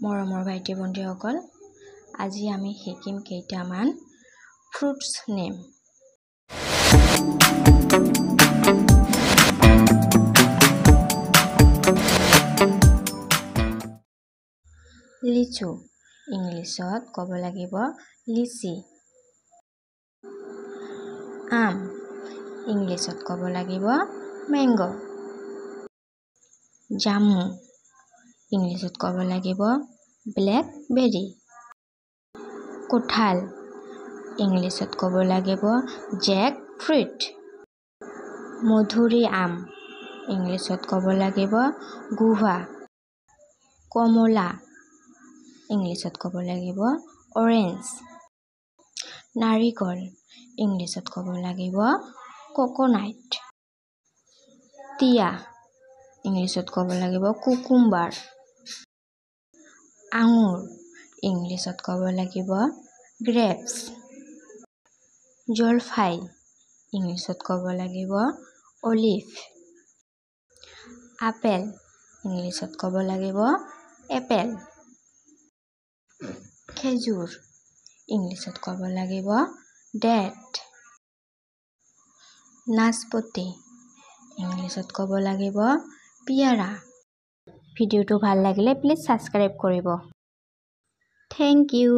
মৰমৰ ভাইটি ভণ্টিসকল, আজি আমি শিকিম কেইটামান ফ্ৰুটছ নেম। লিচু, ইংলিছত ক'ব লাগিব লিচি। আম, ইংলিছত ক'ব লাগিব মেংগো। জামু, ইংলিছত ক'ব লাগিব ব্লেকবেৰী। কঁঠাল, ইংলিছত ক'ব লাগিব জেক ফ্ৰুইট। মধুৰী আম, ইংলিছত ক'ব লাগিব গুভা। কমলা, ইংলিছত ক'ব লাগিব অৰেঞ্জ। নাৰিকল, ইংলিছত ক'ব লাগিব কোকোনাট। টিয়া, ইংলিছত ক'ব লাগিব কুকুম্বাৰ। আঙুৰ, ইংলিছত ক'ব লাগিব গ্ৰেপছ। জলফাই, ইংলিছত ক'ব লাগিব অলিভ। আপেল, ইংলিছত ক'ব লাগিব এপেল। খেজুৰ, ইংলিছত ক'ব লাগিব ডেট। নাচপতি, ইংলিছত ক'ব লাগিব পিয়াৰা। ভিডিঅ'টো ভাল লাগিলে প্লিজ ছাবস্ক্ৰাইব কৰিব। Thank U.